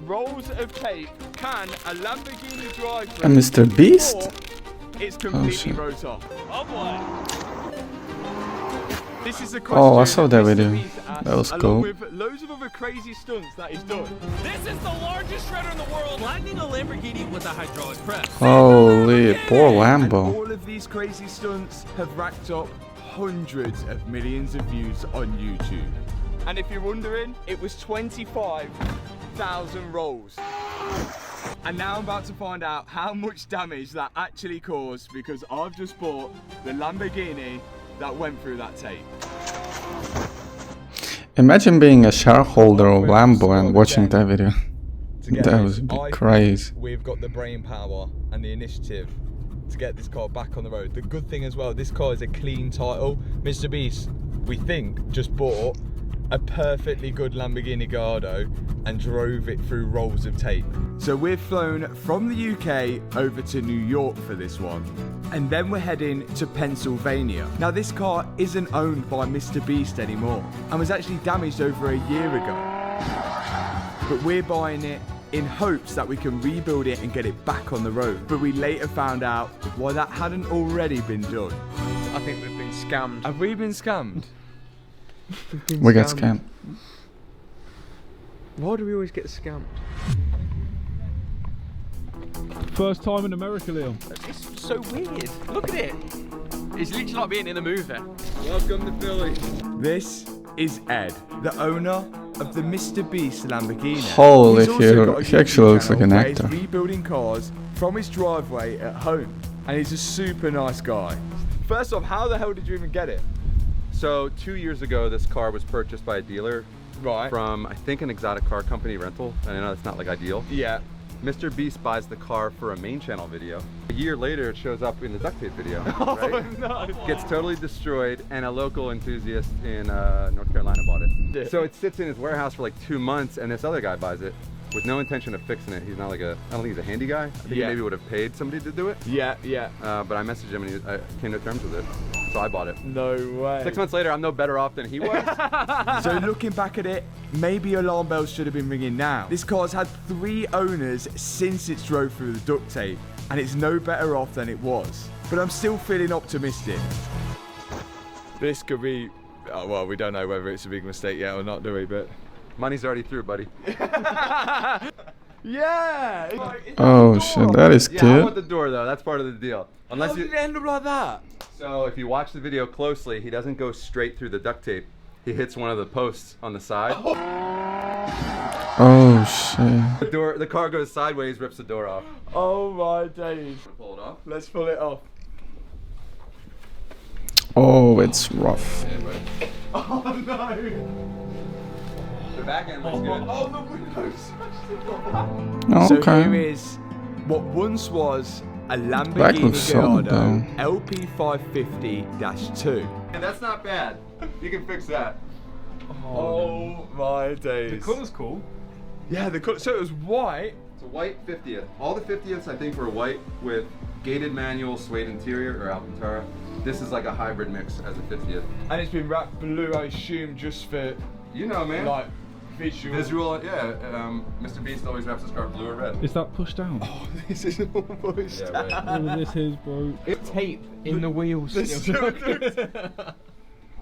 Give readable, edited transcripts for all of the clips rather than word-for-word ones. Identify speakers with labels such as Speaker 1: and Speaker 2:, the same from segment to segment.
Speaker 1: rolls of tape can a Lamborghini drive through?
Speaker 2: And Mr. Beast?
Speaker 1: It's completely wrote off. Oh boy. This is a question.
Speaker 2: Oh, I saw that
Speaker 1: Mr.
Speaker 2: video.
Speaker 1: Beast asked,
Speaker 2: That was
Speaker 1: along
Speaker 2: cool.
Speaker 1: with loads of other crazy stunts that he's done.
Speaker 3: This is the largest shredder in the world, landing a Lamborghini with a hydraulic press.
Speaker 2: Holy, poor
Speaker 1: And
Speaker 2: Lambo.
Speaker 1: all of these crazy stunts have racked up hundreds of millions of views on YouTube. And if you're wondering, it was 25,000 rolls. And now I'm about to find out how much damage that actually caused because I've just bought the Lamborghini that went through that tape.
Speaker 2: Imagine being a shareholder of Lambo and watching that video. That was crazy.
Speaker 1: We've got the brain power and the initiative to get this car back on the road. The good thing as well, this car is a clean title. Mr. Beast, we think, just bought a perfectly good Lamborghini Gallardo and drove it through rolls of tape. So we've flown from the UK over to New York for this one. And then we're heading to Pennsylvania. Now this car isn't owned by Mr. Beast anymore and was actually damaged over a year ago. But we're buying it in hopes that we can rebuild it and get it back on the road. But we later found out why that hadn't already been done.
Speaker 4: I think we've been scammed.
Speaker 1: Have we been scammed?
Speaker 2: We got scammed.
Speaker 4: Why do we always get scammed?
Speaker 5: First time in America, Leo.
Speaker 4: It's so weird. Look at it. It's literally like being in a movie.
Speaker 1: Welcome to Philly. This is Ed, the owner of the Mr. Beast Lamborghini.
Speaker 2: Holy,
Speaker 1: He's also got a
Speaker 2: he actually
Speaker 1: YouTube
Speaker 2: looks like an
Speaker 1: channel where
Speaker 2: actor.
Speaker 1: He's rebuilding cars from his driveway at home. And he's a super nice guy. First off, how the hell did you even get it?
Speaker 6: So 2 years ago, this car was purchased by a dealer from, I think, an exotic car company rental. And I know it's not like ideal.
Speaker 1: Yeah.
Speaker 6: Mr. Beast buys the car for a main channel video. A year later, it shows up in the duct tape video.
Speaker 1: Oh,
Speaker 6: right?
Speaker 1: no.
Speaker 6: Gets totally destroyed, and a local enthusiast in North Carolina bought it.
Speaker 1: Yeah.
Speaker 6: So it sits in his warehouse for like 2 months, and this other guy buys it with no intention of fixing it. He's not like I don't think he's a handy guy. I think he maybe would have paid somebody to do it.
Speaker 1: Yeah, yeah.
Speaker 6: But I messaged him and I came to terms with it. So I bought it.
Speaker 1: No way.
Speaker 6: 6 months later, I'm no better off than he was.
Speaker 1: So looking back at it, maybe alarm bells should have been ringing now. This car's had 3 owners since it's drove through the duct tape, and it's no better off than it was. But I'm still feeling optimistic. This could be, well, we don't know whether it's a big mistake yet or not, do we? But
Speaker 6: Money's already through, buddy.
Speaker 1: yeah.
Speaker 2: Oh shit, that is
Speaker 6: Yeah, I want
Speaker 2: cute.
Speaker 6: the door though. That's part of the deal. Unless
Speaker 1: How
Speaker 6: you.
Speaker 1: did it end up like that?
Speaker 6: So if you watch the video closely, he doesn't go straight through the duct tape. He hits one of the posts on the side.
Speaker 2: Oh shit.
Speaker 6: The car goes sideways, rips the door off.
Speaker 1: Oh my days.
Speaker 6: Pull it off.
Speaker 1: Let's pull it off.
Speaker 2: Oh, it's rough.
Speaker 1: Oh no.
Speaker 6: The back end looks good.
Speaker 1: Oh, the windows. So
Speaker 2: Okay.
Speaker 1: here is what once was a
Speaker 2: Back
Speaker 1: Lamborghini
Speaker 2: looks solid,
Speaker 1: Gallardo
Speaker 2: though.
Speaker 1: LP550-2.
Speaker 6: And that's not bad. You can fix that.
Speaker 1: Oh my days.
Speaker 5: The colour's cool.
Speaker 1: Yeah, the color. So it was white.
Speaker 6: It's a white 50th. All the 50ths I think were white with gated manual suede interior or Alcantara. This is like a hybrid mix as a 50th.
Speaker 1: And it's been wrapped blue, I assume, just for
Speaker 6: You know, man.
Speaker 1: like visual.
Speaker 6: Visual, yeah. Mr. Beast always wraps his car blue or red.
Speaker 5: Is that pushed down?
Speaker 1: Oh, this is almost.
Speaker 6: Yeah, right.
Speaker 5: All of this is, bro.
Speaker 4: It's tape in the wheels.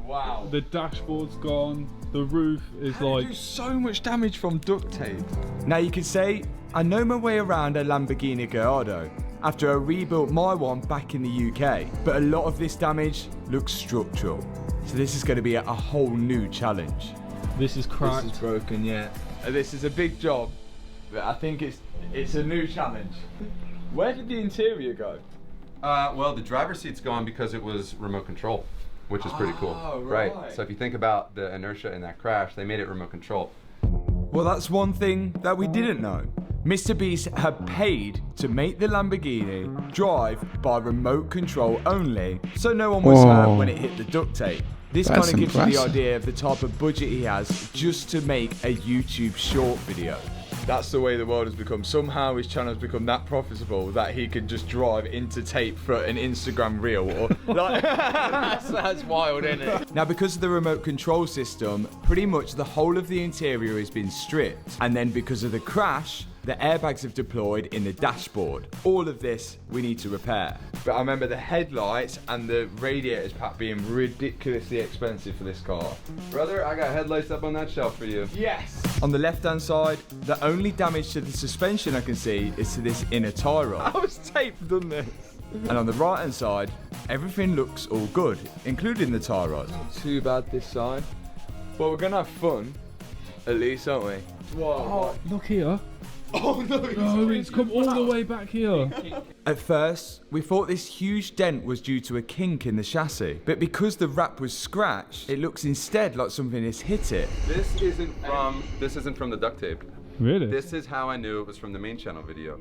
Speaker 1: Wow.
Speaker 5: The dashboard's gone. The roof is
Speaker 1: How
Speaker 5: like.
Speaker 1: do you do so much damage from duct tape? Now you can say, I know my way around a Lamborghini Gallardo after I rebuilt my one back in the UK, but a lot of this damage looks structural. So this is going to be a whole new challenge.
Speaker 5: This is cracked.
Speaker 1: This is broken, yeah. This is a big job, but I think it's a new challenge. Where did the interior go?
Speaker 6: Well, the driver's seat's gone because it was remote control, which is pretty cool.
Speaker 1: Oh, right.
Speaker 6: So if you think about the inertia in that crash, they made it remote control.
Speaker 1: Well, that's one thing that we didn't know. Mr. Beast had paid to make the Lamborghini drive by remote control only, so no one was hurt when it hit the duct tape. This kind
Speaker 2: That's
Speaker 1: of gives you the
Speaker 2: impressive.
Speaker 1: idea of the type of budget he has just to make a YouTube short video. That's the way the world has become. Somehow his channel has become that profitable that he can just drive into tape for an Instagram reel. Or like
Speaker 4: That's wild, isn't it?
Speaker 1: Now, because of the remote control system, pretty much the whole of the interior has been stripped. And then because of the crash, the airbags have deployed in the dashboard. All of this we need to repair. But I remember the headlights and the radiators pack being ridiculously expensive for this car.
Speaker 6: Brother, I got headlights up on that shelf for you.
Speaker 1: Yes! On the left-hand side, the only damage to the suspension I can see is to this inner tie rod. How has tape done this? And on the right-hand side, everything looks all good, including the tie rod. Not too bad this side. Well, we're gonna have fun, at least, aren't we? Whoa.
Speaker 5: Oh, look here.
Speaker 1: Oh no!
Speaker 5: No, it's come all the way back here.
Speaker 1: At first, we thought this huge dent was due to a kink in the chassis, but because the wrap was scratched, it looks instead like something has hit it.
Speaker 6: This isn't from the duct tape.
Speaker 5: Really?
Speaker 6: This is how I knew it was from the main channel video.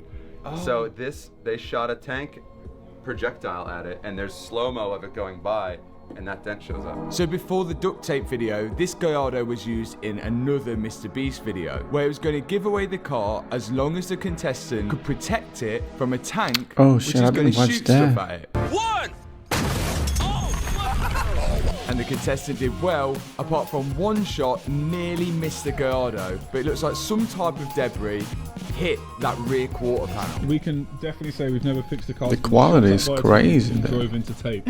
Speaker 6: So they shot a tank projectile at it, and there's slow-mo of it going by, and that dent shows up.
Speaker 1: So before the duct tape video, this Gallardo was used in another Mr. Beast video, where it was going to give away the car as long as the contestant could protect it from a tank,
Speaker 2: Oh,
Speaker 1: which
Speaker 2: shit,
Speaker 1: is
Speaker 2: I
Speaker 1: going
Speaker 2: didn't
Speaker 1: to
Speaker 2: watch
Speaker 1: shoot
Speaker 2: that.
Speaker 1: stuff at it.
Speaker 3: One!
Speaker 1: And the contestant did well, apart from one shot nearly missed the Gallardo, but it looks like some type of debris hit that rear quarter panel.
Speaker 5: We can definitely say we've never fixed a car.
Speaker 2: The quality is crazy
Speaker 5: And
Speaker 2: there.
Speaker 5: drove into tape.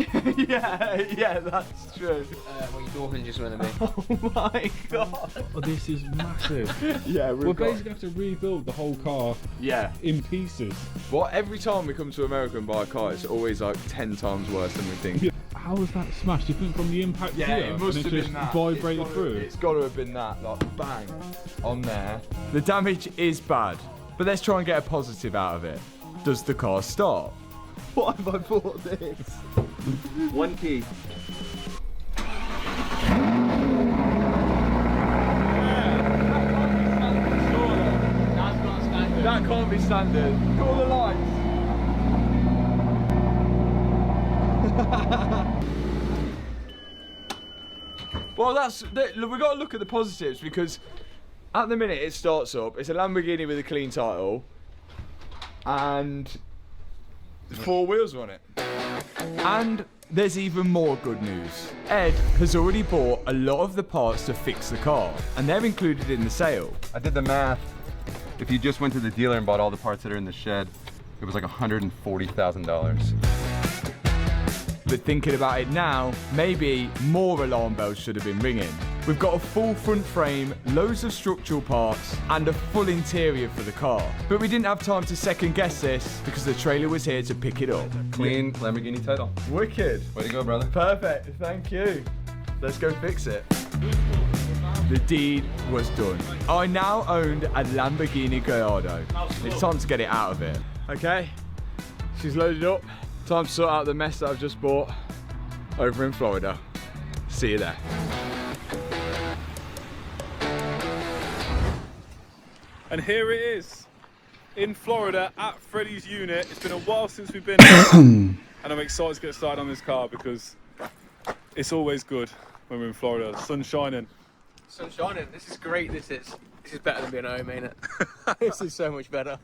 Speaker 1: yeah, that's true.
Speaker 4: What your door hinges going to be?
Speaker 1: Oh my god.
Speaker 5: Oh, this is massive.
Speaker 1: Yeah,
Speaker 5: We're basically have to rebuild the whole car
Speaker 1: yeah.
Speaker 5: in pieces.
Speaker 1: Well, every time we come to America and buy a car, it's always like 10 times worse than we think.
Speaker 5: How was that smashed? Do you think from the impact
Speaker 1: Yeah,
Speaker 5: here?
Speaker 1: it must
Speaker 5: and
Speaker 1: have
Speaker 5: just
Speaker 1: been that.
Speaker 5: vibrated through?
Speaker 1: It's got to have been that, like bang, on there. The damage is bad, but let's try and get a positive out of it. Does the car start? Why have I bought this?
Speaker 6: One key.
Speaker 1: That can't be standard. Call the lights. Well, we got to look at the positives, because at the minute it starts up. It's a Lamborghini with a clean title, and 4 wheels on it. And there's even more good news. Ed has already bought a lot of the parts to fix the car, and they're included in the sale.
Speaker 6: I did the math. If you just went to the dealer and bought all the parts that are in the shed, it was like $140,000.
Speaker 1: But thinking about it now, maybe more alarm bells should have been ringing. We've got a full front frame, loads of structural parts, and a full interior for the car. But we didn't have time to second guess this because the trailer was here to pick it up.
Speaker 6: Clean Lamborghini title.
Speaker 1: Wicked.
Speaker 6: Way to go, brother.
Speaker 1: Perfect, thank you. Let's go fix it. The deed was done. I now owned a Lamborghini Gallardo. It's time to get it out of it. Okay, she's loaded up. Time to sort out the mess that I've just bought over in Florida. See you there.
Speaker 5: And here it is, in Florida at Freddie's unit. It's been a while since we've been here, and I'm excited to get started on this car because it's always good when we're in Florida. The sun's shining.
Speaker 4: Sun's shining. This is great. This is better than being at home, ain't it? This is so much better.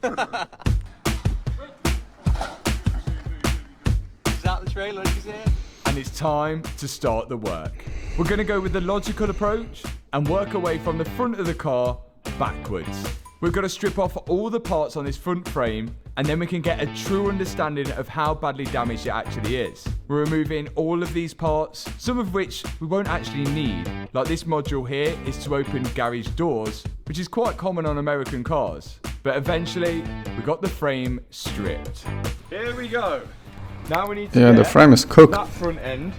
Speaker 4: Is that the trailer? Did you see it?
Speaker 1: And it's time to start the work. We're gonna go with the logical approach and work away from the front of the car backwards. We've got to strip off all the parts on this front frame, and then we can get a true understanding of how badly damaged it actually is. We're removing all of these parts, some of which we won't actually need. Like this module here is to open garage doors, which is quite common on American cars. But eventually, we got the frame stripped. Here we go. Now we need to
Speaker 2: Yeah, the
Speaker 1: get
Speaker 2: frame is cooked.
Speaker 1: that front end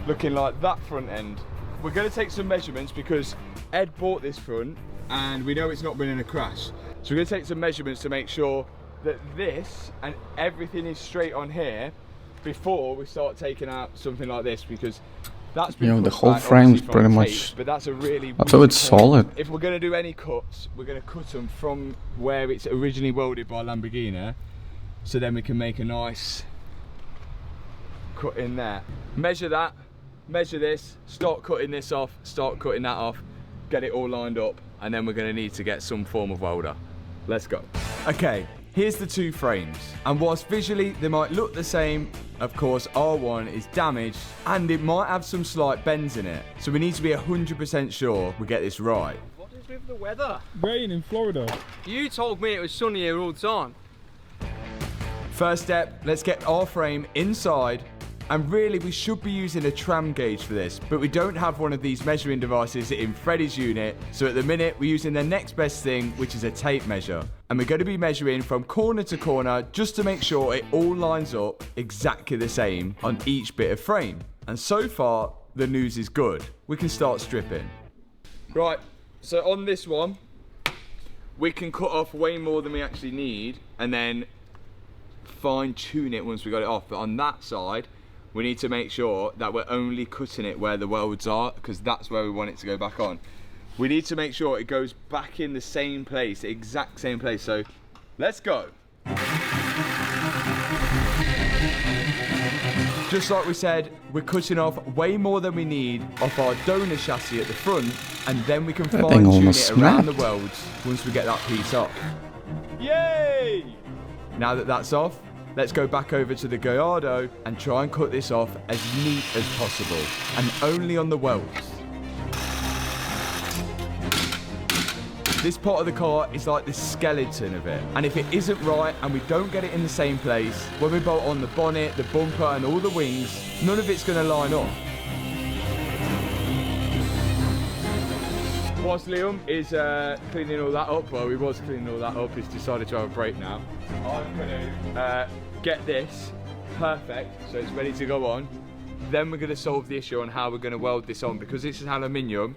Speaker 1: looking like that front end. We're going to take some measurements because Ed bought this front and we know it's not been in a crash. So we're going to take some measurements to make sure that this and everything is straight on here before we start taking out something like this, because that's been
Speaker 2: The
Speaker 1: cut
Speaker 2: whole
Speaker 1: back,
Speaker 2: frame's
Speaker 1: obviously, from
Speaker 2: pretty
Speaker 1: tape,
Speaker 2: much,
Speaker 1: but that's a really
Speaker 2: although
Speaker 1: weak
Speaker 2: it's
Speaker 1: point.
Speaker 2: solid.
Speaker 1: If we're going to do any cuts, we're going to cut them from where it's originally welded by Lamborghini, so then we can make a nice cut in there. Measure that, measure this, start cutting this off, start cutting that off, get it all lined up, and then we're going to need to get some form of welder. Let's go. Okay, here's the two frames. And whilst visually they might look the same, of course R1 is damaged and it might have some slight bends in it. So we need to be 100% sure we get this right.
Speaker 4: What is with the weather?
Speaker 5: Rain in Florida.
Speaker 4: You told me it was sunny here all the time.
Speaker 1: First step, let's get our frame inside. And really, we should be using a tram gauge for this, but we don't have one of these measuring devices in Freddie's unit, so at the minute we're using the next best thing, which is a tape measure. And we're going to be measuring from corner to corner just to make sure it all lines up exactly the same on each bit of frame. And so far, the news is good. We can start stripping. Right, so on this one, we can cut off way more than we actually need, and then fine tune it once we got it off. But on that side, we need to make sure that we're only cutting it where the welds are, because that's where we want it to go back on. We need to make sure it goes back in the same place, the exact same place. So let's go. Just like we said, we're cutting off way more than we need off our donor chassis at the front, and then we can fine tune
Speaker 2: almost
Speaker 1: it around the
Speaker 2: snapped.
Speaker 1: welds once we get that piece off. Yay! Now that that's off, let's go back over to the Gallardo and try and cut this off as neat as possible, and only on the welds. This part of the car is like the skeleton of it, and if it isn't right and we don't get it in the same place, when we bolt on the bonnet, the bumper and all the wings, none of it's going to line up. Whilst Liam is cleaning all that up, well, he was cleaning all that up, he's decided to have a break now. I'm going to get this perfect, so it's ready to go on. Then we're going to solve the issue on how we're going to weld this on. Because this is aluminium,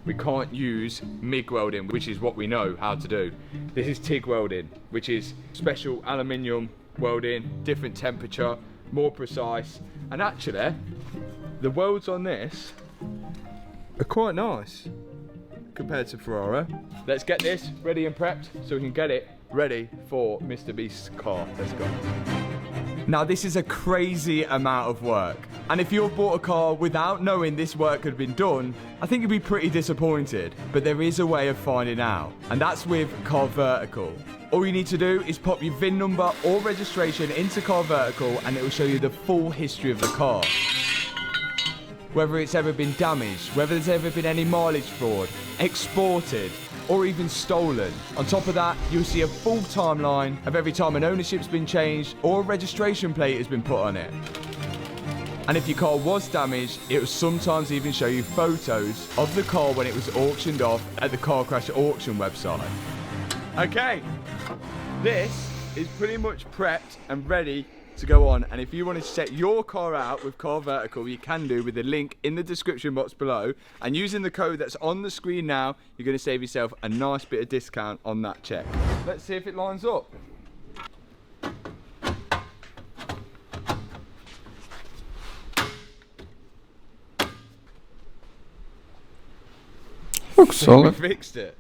Speaker 1: we can't use MIG welding, which is what we know how to do. This is TIG welding, which is special aluminium welding, different temperature, more precise. And actually, the welds on this are quite nice compared to Ferrara. Let's get this ready and prepped so we can get it ready for Mr. Beast's car. Let's go. Now this is a crazy amount of work, and if you've bought a car without knowing this work had been done, I think you'd be pretty disappointed. But there is a way of finding out, and that's with Car Vertical. All you need to do is pop your VIN number or registration into Car Vertical and it will show you the full history of the car. Whether it's ever been damaged, whether there's ever been any mileage fraud, exported, or even stolen. On top of that, you'll see a full timeline of every time an ownership's been changed or a registration plate has been put on it. And if your car was damaged, it will sometimes even show you photos of the car when it was auctioned off at the Car Crash auction website. Okay, this is pretty much prepped and ready to go on, and if you want to set your car out with Car Vertical, you can do with the link in the description box below, and using the code that's on the screen now, you're going to save yourself a nice bit of discount on that check. Let's see if it lines up.
Speaker 2: Looks solid.
Speaker 1: We fixed it.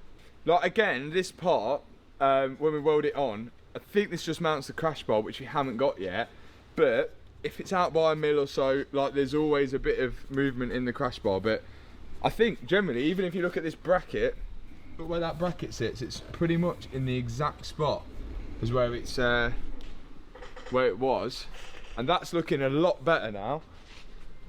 Speaker 1: Like again, this part, when we weld it on, I think this just mounts the crash bar, which we haven't got yet. But if it's out by a mil or so, like there's always a bit of movement in the crash bar. But I think generally, even if you look at this bracket, look where that bracket sits, it's pretty much in the exact spot as where it's where it was, and that's looking a lot better now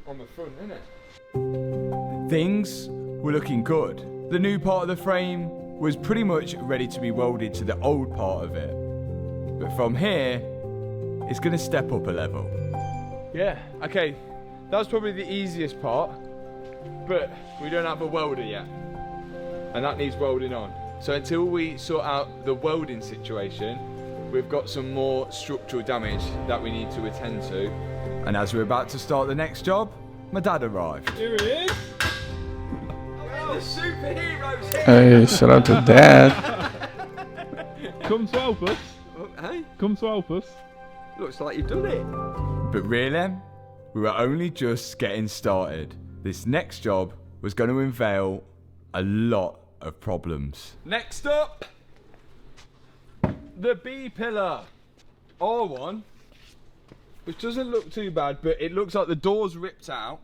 Speaker 1: on the front, isn't it? Things were looking good. The new part of the frame was pretty much ready to be welded to the old part of it. But from here, it's going to step up a level. Yeah, okay, that was probably the easiest part, but we don't have a welder yet, and that needs welding on. So until we sort out the welding situation, we've got some more structural damage that we need to attend to. And as we're about to start the next job, my dad arrived.
Speaker 5: Here it is.
Speaker 1: The superheroes here!
Speaker 2: Hey, shout out to Dad.
Speaker 5: Come to help us.
Speaker 1: Hey,
Speaker 5: Come to help us.
Speaker 1: looks like you've done it. But really, we were only just getting started. This next job was going to entail a lot of problems. Next up, the B pillar. R1, which doesn't look too bad, but it looks like the door's ripped out,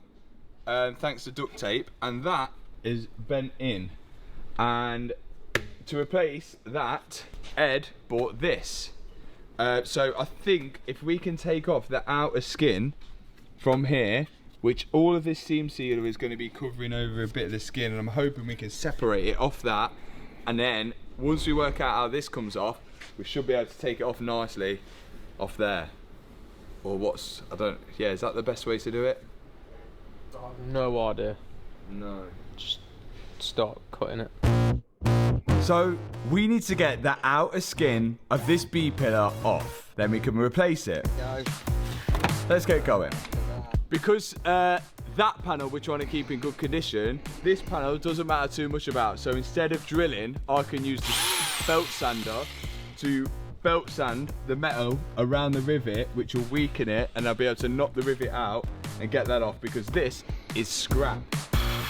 Speaker 1: thanks to duct tape, and that is bent in. And to replace that, Ed bought this. So I think if we can take off the outer skin from here, which all of this seam sealer is going to be covering over a bit of the skin, and I'm hoping we can separate it off that, and then once we work out how this comes off, we should be able to take it off nicely off there. Or what's, I don't, yeah, is that the best way to do it?
Speaker 4: I have no idea.
Speaker 1: No.
Speaker 4: Just start cutting it.
Speaker 1: So we need to get the outer skin of this B-pillar off, then we can replace it. Let's get going. Because that panel we're trying to keep in good condition, this panel doesn't matter too much about. So instead of drilling, I can use the belt sander to belt sand the metal around the rivet, which will weaken it, and I'll be able to knock the rivet out and get that off, because this is scrap.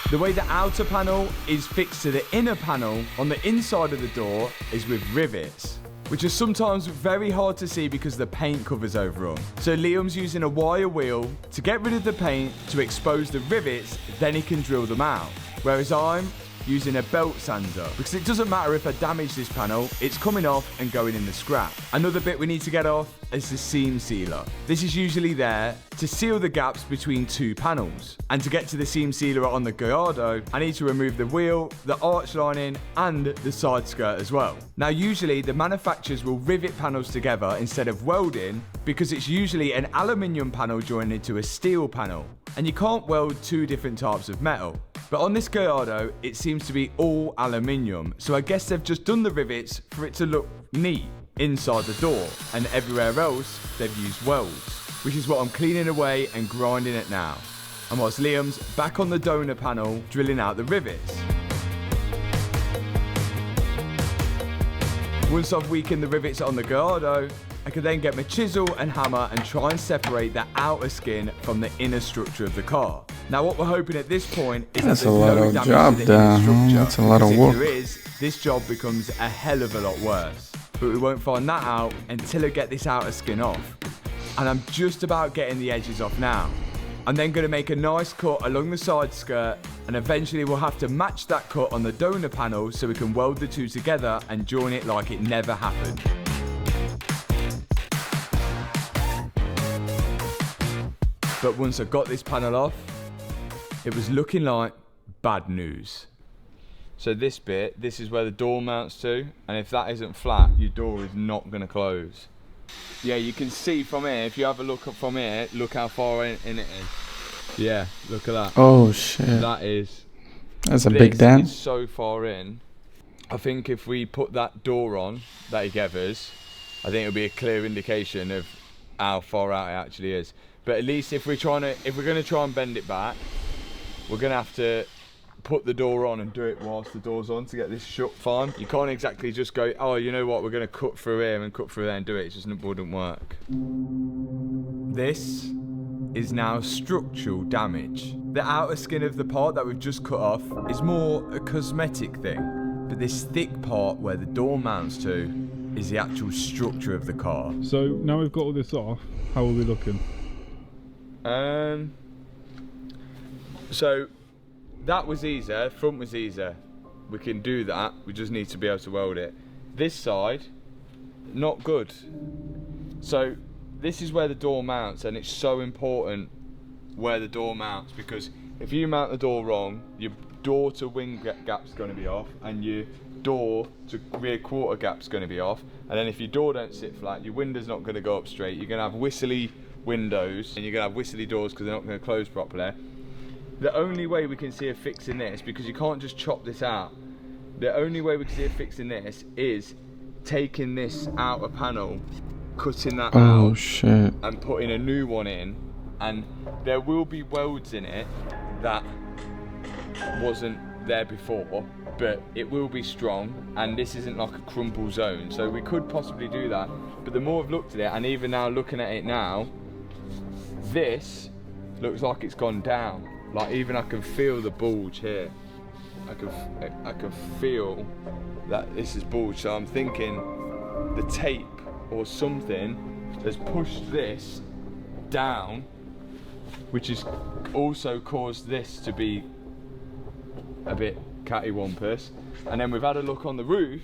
Speaker 1: The way the outer panel is fixed to the inner panel on the inside of the door is with rivets, which are sometimes very hard to see because the paint covers over them. So Liam's using a wire wheel to get rid of the paint to expose the rivets, then he can drill them out. Whereas I'm using a belt sander, because it doesn't matter if I damage this panel, it's coming off and going in the scrap. Another bit we need to get off is the seam sealer. This is usually there to seal the gaps between two panels. And to get to the seam sealer on the Gallardo, I need to remove the wheel, the arch lining, and the side skirt as well. Now usually the manufacturers will rivet panels together instead of welding, because it's usually an aluminium panel joined into a steel panel, and you can't weld two different types of metal. But on this Gallardo, it seems to be all aluminium, so I guess they've just done the rivets for it to look neat inside the door, and everywhere else they've used welds, which is what I'm cleaning away and grinding it now. And whilst Liam's back on the donor panel drilling out the rivets. Once I've weakened the rivets on the Gallardo, I can then get my chisel and hammer and try and separate the outer skin from the inner structure of the car. Now what we're hoping at this point is
Speaker 2: That's
Speaker 1: that
Speaker 2: a lot of job there, huh? That's a lot of work.
Speaker 1: If there is, this job becomes a hell of a lot worse. But we won't find that out until I get this outer skin off. And I'm just about getting the edges off now. I'm then going to make a nice cut along the side skirt, and eventually we'll have to match that cut on the donor panel so we can weld the two together and join it like it never happened. But once I got this panel off, it was looking like bad news. So this bit, this is where the door mounts to, and if that isn't flat, your door is not going to close. Yeah, you can see from here, if you have a look up from here, look how far in it is. Yeah, look at that.
Speaker 2: Oh shit. That's a big dent.
Speaker 1: It's so far in. I think if we put that door on that he gave us, I think it'll be a clear indication of how far out it actually is. But at least if we're going to try and bend it back, we're going to have to put the door on and do it whilst the door's on to get this shut fine. You can't exactly just go, oh, you know what, we're going to cut through here and cut through there and do it. It just wouldn't work. This is now structural damage. The outer skin of the part that we've just cut off is more a cosmetic thing. But this thick part where the door mounts to is the actual structure of the car.
Speaker 5: So now we've got all this off, how are we looking?
Speaker 1: So that was easier, front was easier. We can do that, we just need to be able to weld it. This side, not good. So this is where the door mounts, and it's so important where the door mounts, because if you mount the door wrong, your door to wing gap's going to be off, and your door to rear quarter gap's going to be off, and then if your door don't sit flat, your window's not going to go up straight. You're going to have whistly windows, and you're going to have whistly doors because they're not going to close properly. The only way we can see a fix in this, because you can't just chop this out, the only way we can see a fix in this is taking this outer panel, cutting that out,
Speaker 2: shit,
Speaker 1: and putting a new one in, and there will be welds in it that wasn't there before, but it will be strong, and this isn't like a crumple zone, so we could possibly do that. But the more I've looked at it, and even now looking at it now, this looks like it's gone down. Like even I can feel the bulge here. I can feel that this is bulged. So I'm thinking the tape or something has pushed this down, which has also caused this to be a bit cattywampus. And then we've had a look on the roof,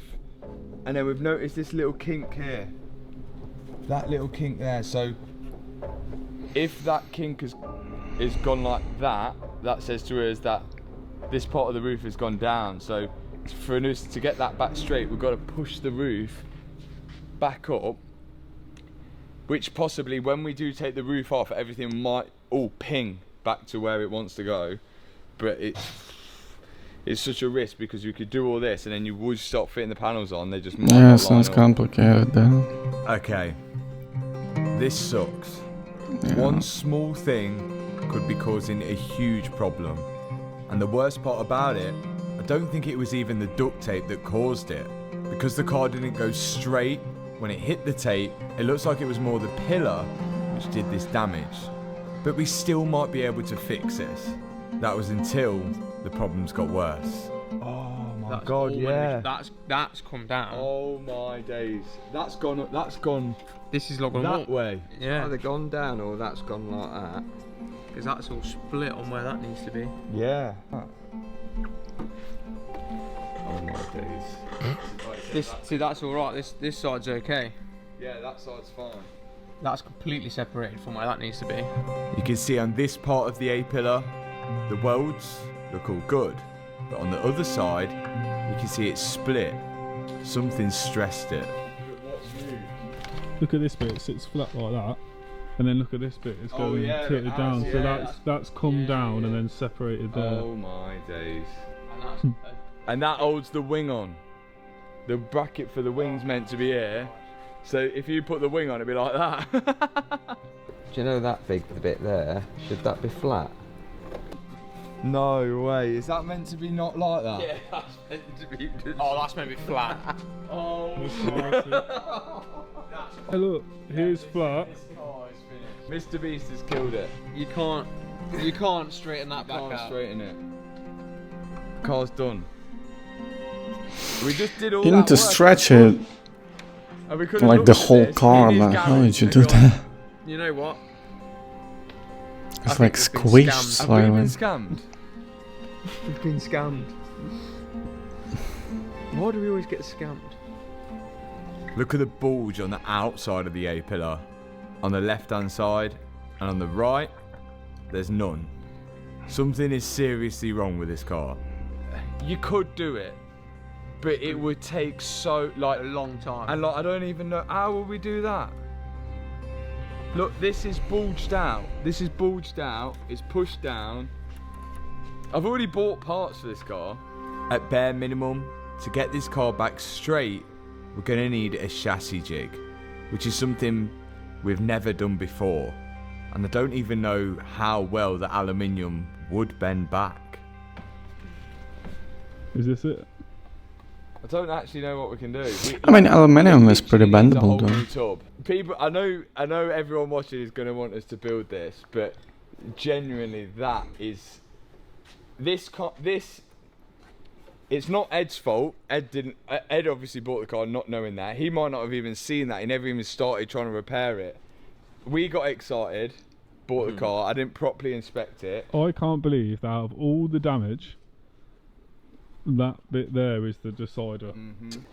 Speaker 1: and then we've noticed this little kink here. That little kink there. So if that kink is gone like that, that says to us that this part of the roof has gone down. So for us to get that back straight, we've got to push the roof back up, which possibly when we do take the roof off, everything might all ping back to where it wants to go. But it's such a risk, because you could do all this and then you would stop fitting the panels on. They just might
Speaker 2: Yeah,
Speaker 1: not
Speaker 2: sounds
Speaker 1: line up.
Speaker 2: complicated then.
Speaker 1: Okay, this sucks.
Speaker 2: Yeah.
Speaker 1: One small thing could be causing a huge problem. And the worst part about it, I don't think it was even the duct tape that caused it. Because the car didn't go straight when it hit the tape, it looks like it was more the pillar which did this damage. But we still might be able to fix this. That was until the problems got worse. Oh my
Speaker 4: That's
Speaker 1: god,
Speaker 4: all
Speaker 1: yeah.
Speaker 4: That's come down.
Speaker 1: Oh my days. That's gone
Speaker 4: This is logging
Speaker 1: that
Speaker 4: up.
Speaker 1: way.
Speaker 4: Yeah,
Speaker 7: Either gone down or that's gone like that.
Speaker 4: because that's all split on where that needs to be.
Speaker 1: Yeah. Oh my days.
Speaker 4: See, that's all right. This side's okay.
Speaker 1: Yeah, that side's fine.
Speaker 4: That's completely separated from where that needs to be.
Speaker 1: You can see on this part of the A-pillar, the welds look all good. But on the other side, you can see it's split. Something stressed it.
Speaker 5: Look at this bit, it sits flat like that. And then look at this bit, it's
Speaker 1: Oh,
Speaker 5: going
Speaker 1: yeah,
Speaker 5: tilted
Speaker 1: it has,
Speaker 5: down. So
Speaker 1: yeah.
Speaker 5: that's come down and then separated there.
Speaker 1: Oh my days.
Speaker 4: And that's,
Speaker 1: And that holds the wing on. The bracket for the wing's meant to be here. So if you put the wing on, it'd be like that.
Speaker 7: Do you know that big bit there? Should that be flat?
Speaker 1: No way. Is that meant to be not like that?
Speaker 4: yeah, that's meant to be. Oh, that's meant to be flat.
Speaker 5: Hey look, here's flat.
Speaker 1: Mr. Beast has killed it.
Speaker 4: You can't straighten that back
Speaker 1: Can't
Speaker 4: out.
Speaker 1: straighten it. Car's done. We just did all
Speaker 2: You
Speaker 1: that
Speaker 2: need to
Speaker 1: work.
Speaker 2: stretch it
Speaker 1: And we could've
Speaker 2: like
Speaker 1: looked
Speaker 2: the
Speaker 1: at
Speaker 2: whole
Speaker 1: this
Speaker 2: car,
Speaker 1: in his
Speaker 2: man. How
Speaker 1: garage
Speaker 2: did you
Speaker 1: and
Speaker 2: do
Speaker 1: gone,
Speaker 2: that?
Speaker 4: You know what?
Speaker 2: It's
Speaker 4: think
Speaker 2: like
Speaker 4: we've been
Speaker 2: squished
Speaker 4: scammed.
Speaker 1: Have we been
Speaker 2: slightly.
Speaker 1: scammed?
Speaker 4: We've been scammed. Why do we always get scammed?
Speaker 1: Look at the bulge on the outside of the A-pillar. On the left-hand side and on the right, there's none. Something is seriously wrong with this car. You could do it, but it would take so
Speaker 4: A long time.
Speaker 1: and I don't even know how will we do that. Look, this is bulged out. This is bulged out. It's pushed down. I've already bought parts for this car. At bare minimum, to get this car back straight, we're gonna need a chassis jig, which is something we've never done before. And I don't even know how well the aluminium would bend back.
Speaker 5: Is this it?
Speaker 1: I don't actually know what we can do.
Speaker 2: I mean, aluminium is pretty
Speaker 1: literally needs a
Speaker 2: bendable
Speaker 1: whole
Speaker 2: though.
Speaker 1: new tub. People, I know everyone watching is going to want us to build this, but genuinely, that is this. It's not Ed's fault. Ed obviously bought the car not knowing that. He might not have even seen that. He never even started trying to repair it. We got excited, bought the car. I didn't properly inspect it.
Speaker 5: I can't believe that out of all the damage, that bit there is the decider.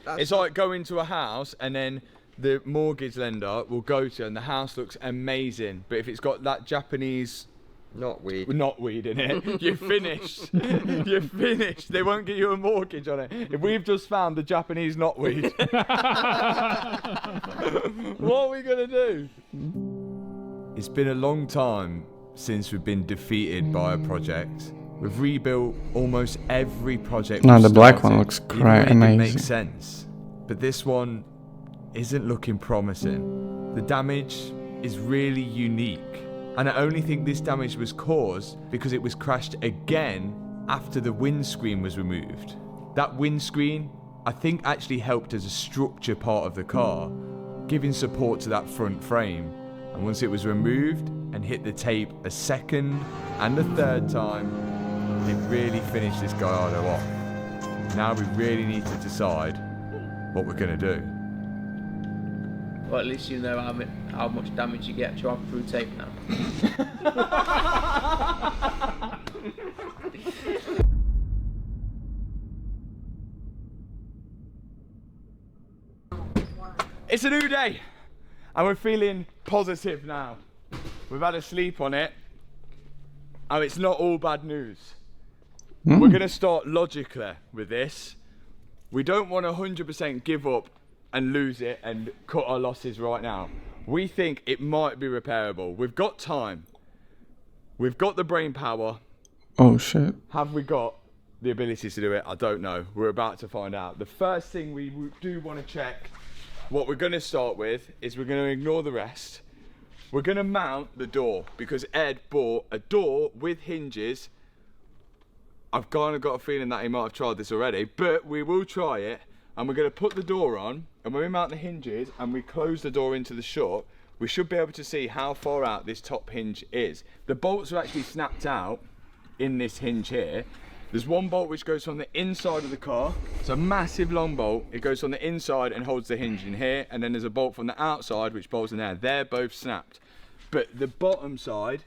Speaker 1: It's like going to a house and then the mortgage lender will go to and the house looks amazing, but if it's got that Japanese
Speaker 7: Not
Speaker 1: weed in it, you're finished. You're finished. They won't give you a mortgage on it. If we've just found the Japanese knotweed, what are we gonna do? It's been a long time since we've been defeated by a project. We've rebuilt almost every project.
Speaker 2: No,
Speaker 1: we've
Speaker 2: the black
Speaker 1: started,
Speaker 2: one looks
Speaker 1: even when it didn't
Speaker 2: amazing.
Speaker 1: make sense. But this one isn't looking promising. The damage is really unique. And I only think this damage was caused because it was crashed again after the windscreen was removed. That windscreen, I think, actually helped as a structure part of the car, giving support to that front frame. And once it was removed and hit the tape a second and a third time, it really finished this Gallardo off. Now we really need to decide what we're going to do.
Speaker 4: Well, at least you know how much damage you get driving through tape now.
Speaker 1: It's a new day and we're feeling positive now. We've had a sleep on it and it's not all bad news. We're gonna start logically with this. We don't want to 100% give up and lose it and cut our losses right now. We think it might be repairable. We've got time. We've got the brain power.
Speaker 2: Oh shit.
Speaker 1: Have we got the ability to do it? I don't know. We're about to find out. The first thing we do want to check, what we're going to start with is we're going to ignore the rest. We're going to mount the door because Ed bought a door with hinges. I've kind of got a feeling that he might have tried this already, but we will try it. And we're going to put the door on, and when we mount the hinges and we close the door into the shut, we should be able to see how far out this top hinge is. The bolts are actually snapped out in this hinge here. There's one bolt which goes from the inside of the car. It's a massive long bolt. It goes on the inside and holds the hinge in here, and then there's a bolt from the outside which bolts in there. They're both snapped. But the bottom side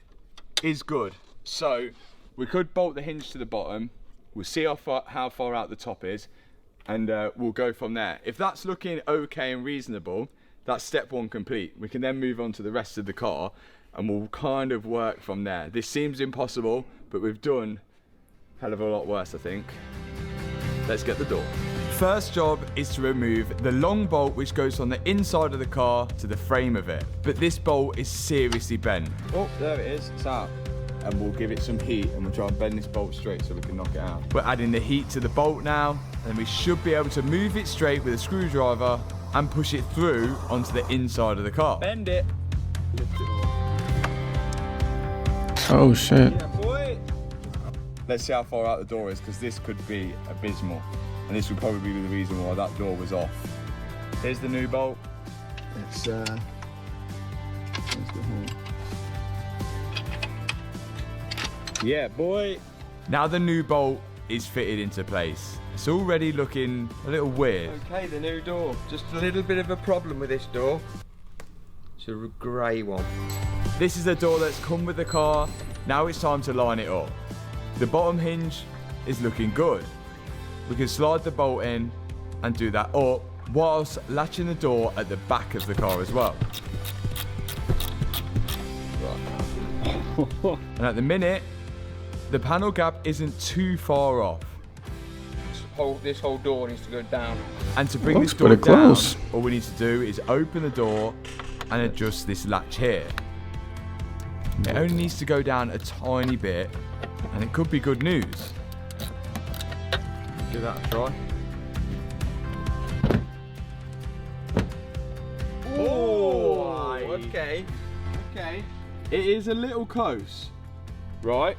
Speaker 1: is good. So we could bolt the hinge to the bottom. We'll see how far out the top is, and we'll go from there. If that's looking okay and reasonable, that's step one complete. We can then move on to the rest of the car and we'll kind of work from there. This seems impossible, but we've done a hell of a lot worse, I think. Let's get the door. First job is to remove the long bolt which goes on the inside of the car to the frame of it. But this bolt is seriously bent. Oh, there it is, it's out. And we'll give it some heat and we'll try and bend this bolt straight so we can knock it out. We're adding the heat to the bolt now, and we should be able to move it straight with a screwdriver and push it through onto the inside of the car. Bend it. Lift it up.
Speaker 2: Oh shit.
Speaker 1: Yeah, boy. Let's see how far out the door is, because this could be abysmal. And this would probably be the reason why that door was off. Here's the new bolt. Let's go home. Yeah, boy. Now the new bolt is fitted into place. It's already looking a little weird.
Speaker 7: Okay, the new door. Just a little bit of a problem with this door. It's a grey one.
Speaker 1: This is the door that's come with the car. Now it's time to line it up. The bottom hinge is looking good. We can slide the bolt in and do that up whilst latching the door at the back of the car as well. And at the minute, the panel gap isn't too far off.
Speaker 4: This whole door needs to go down.
Speaker 1: And to bring
Speaker 2: Looks
Speaker 1: this door
Speaker 2: pretty
Speaker 1: down,
Speaker 2: close.
Speaker 1: all we need to do is open the door and adjust this latch here. It only needs to go down a tiny bit, and it could be good news. Give that a try.
Speaker 4: Oh, okay. Okay.
Speaker 1: It is a little close, right?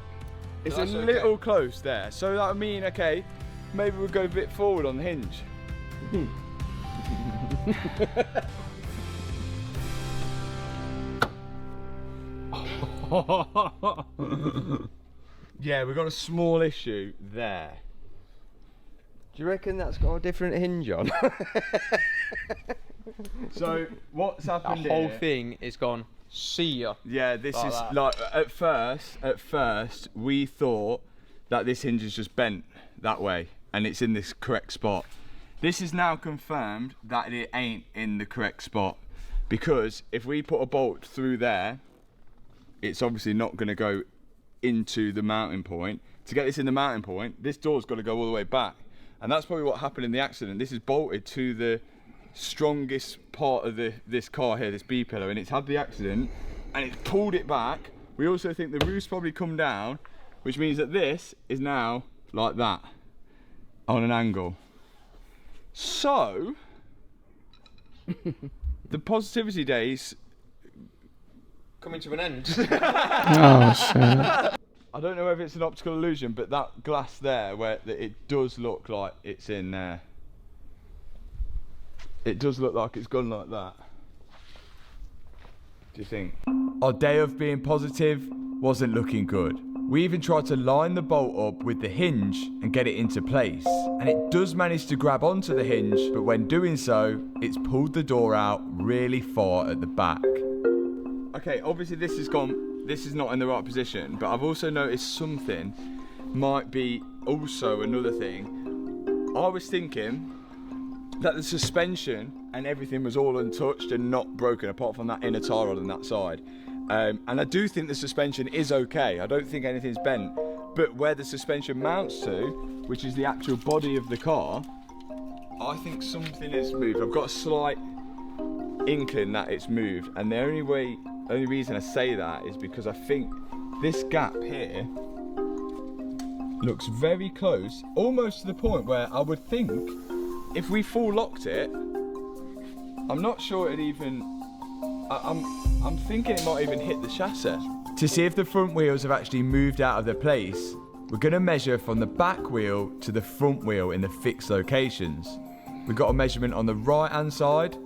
Speaker 1: It's a
Speaker 4: That's
Speaker 1: little
Speaker 4: okay.
Speaker 1: close there. So that would mean, okay, maybe we'll go a bit forward on the hinge. Yeah, we've got a small issue there.
Speaker 7: Do you reckon that's got a different hinge on?
Speaker 1: So what's
Speaker 4: The
Speaker 1: happened
Speaker 4: whole
Speaker 1: here?
Speaker 4: thing is gone. See ya.
Speaker 1: Yeah, this
Speaker 4: Like
Speaker 1: is
Speaker 4: that.
Speaker 1: like at first we thought that this hinge is just bent that way and it's in this correct spot. This is now confirmed that it ain't in the correct spot, because if we put a bolt through there, it's obviously not going to go into the mounting point. To get this in the mounting point, this door's got to go all the way back, and that's probably what happened in the accident. This is bolted to the strongest part of this car here, this B pillar, and it's had the accident and it's pulled it back. We also think the roof's probably come down, which means that this is now like that on an angle. So the positivity days
Speaker 4: Coming to an end.
Speaker 2: Oh shit.
Speaker 1: I don't know if it's an optical illusion, but that glass there, where it does look like it's in there, it does look like it's gone like that. Do you think? Our day of being positive wasn't looking good. We even tried to line the bolt up with the hinge and get it into place, and it does manage to grab onto the hinge, but when doing so, it's pulled the door out really far at the back. Okay, obviously this is not in the right position, but I've also noticed something might be also another thing. I was thinking that the suspension and everything was all untouched and not broken, apart from that inner tie rod on that side. And I do think the suspension is okay. I don't think anything's bent. But where the suspension mounts to, which is the actual body of the car, I think something has moved. I've got a slight inkling that it's moved, and the only reason I say that is because I think this gap here looks very close, almost to the point where I would think if we full locked it, I'm not sure it even, I'm thinking it might even hit the chassis. To see if the front wheels have actually moved out of their place, we're going to measure from the back wheel to the front wheel in the fixed locations. We've got a measurement on the right hand side,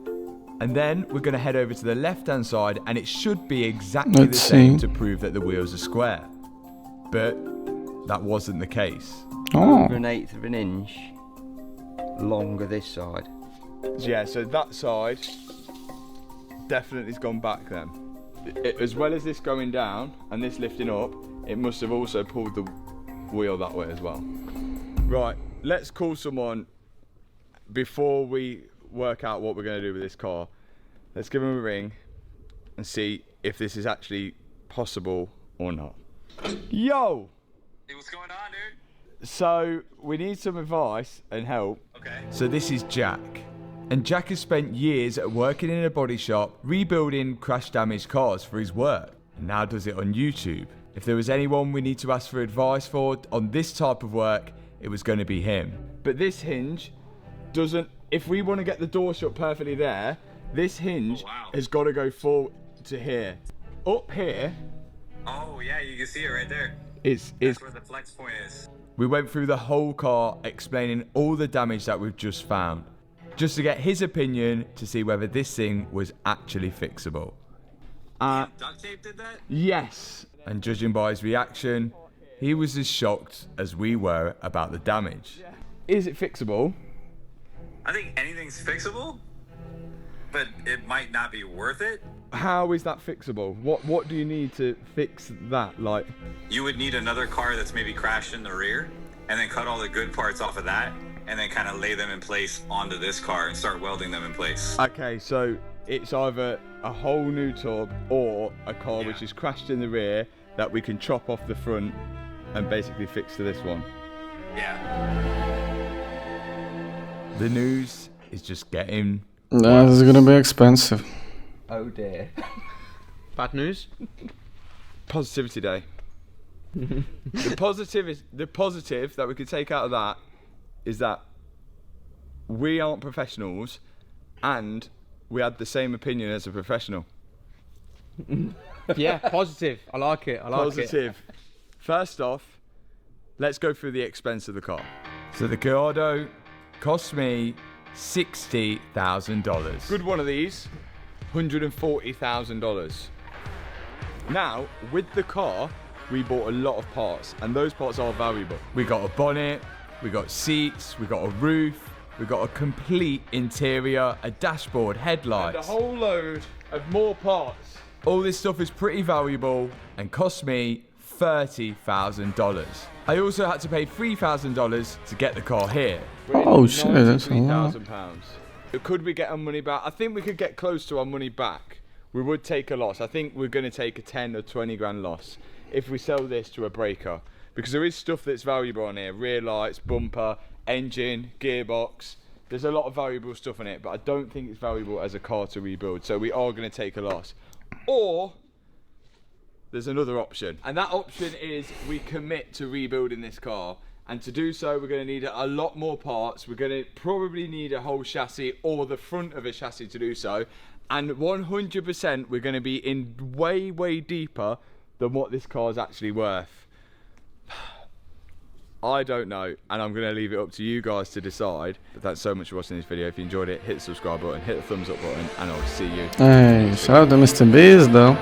Speaker 1: and then we're going to head over to the left hand side, and it should be exactly the same to prove that the wheels are square. But that wasn't the case.
Speaker 2: Oh.
Speaker 7: Over 1/8 of an inch longer this side.
Speaker 1: Yeah, so that side definitely has gone back then. As well as this going down and this lifting up, it must have also pulled the wheel that way as well. Right, let's call someone before we work out what we're going to do with this car. Let's give them a ring and see if this is actually possible or not. Yo!
Speaker 8: Hey, what's going on, dude?
Speaker 1: So we need some advice and help.
Speaker 8: Okay.
Speaker 1: So this is Jack. And Jack has spent years working in a body shop, rebuilding crash damaged cars for his work, and now does it on YouTube. If there was anyone we need to ask for advice for on this type of work, it was going to be him. But this hinge doesn't, if we want to get the door shut perfectly there, this hinge has got to go forward to here. Up here.
Speaker 8: Oh yeah, you can see it right there.
Speaker 1: That's
Speaker 8: where the flex point is.
Speaker 1: We went through the whole car explaining all the damage that we've just found, just to get his opinion to see whether this thing was actually fixable.
Speaker 8: Duct tape did that?
Speaker 1: Yes. And judging by his reaction, he was as shocked as we were about the damage. Is it fixable?
Speaker 8: I think anything's fixable, but it might not be worth it.
Speaker 1: How is that fixable? What do you need to fix that? Like,
Speaker 8: You would need another car that's maybe crashed in the rear, and then cut all the good parts off of that, and then kind of lay them in place onto this car and start welding them in place.
Speaker 1: okay, so it's either a whole new tub or a car which is crashed in the rear that we can chop off the front and basically fix to this one.
Speaker 8: Yeah.
Speaker 1: The news is just getting...
Speaker 2: That is gonna be expensive.
Speaker 7: Oh dear. Bad news?
Speaker 1: Positivity day. The positive that we could take out of that is that we aren't professionals and we had the same opinion as a professional.
Speaker 4: Yeah, positive. I like it. I like
Speaker 1: Positive. First off, let's go through the expense of the car. So the Gallardo cost me $60,000. Good one of these, $140,000. Now, with the car, we bought a lot of parts, and those parts are valuable. We got a bonnet, we got seats, we got a roof, we got a complete interior, a dashboard, headlights. And a whole load of more parts. All this stuff is pretty valuable and cost me $30,000. I also had to pay $3,000 to get the car here.
Speaker 2: Oh shit, that's a lot.
Speaker 1: £93,000. Could we get our money back? I think we could get close to our money back. We would take a loss. I think we're going to take a 10 or 20 grand loss if we sell this to a breaker, because there is stuff that's valuable on here: rear lights, bumper, engine, gearbox. There's a lot of valuable stuff in it, but I don't think it's valuable as a car to rebuild, so we are going to take a loss. Or there's another option, and that option is we commit to rebuilding this car, and to do so we're going to need a lot more parts. We're going to probably need a whole chassis or the front of a chassis to do so, and 100% we're going to be in way deeper than what this car is actually worth. I don't know, and I'm going to leave it up to you guys to decide. But thanks so much for watching this video. If you enjoyed it, hit the subscribe button, hit the thumbs up button, and I'll see you.
Speaker 2: Hey, shout out to Mr. Beast though.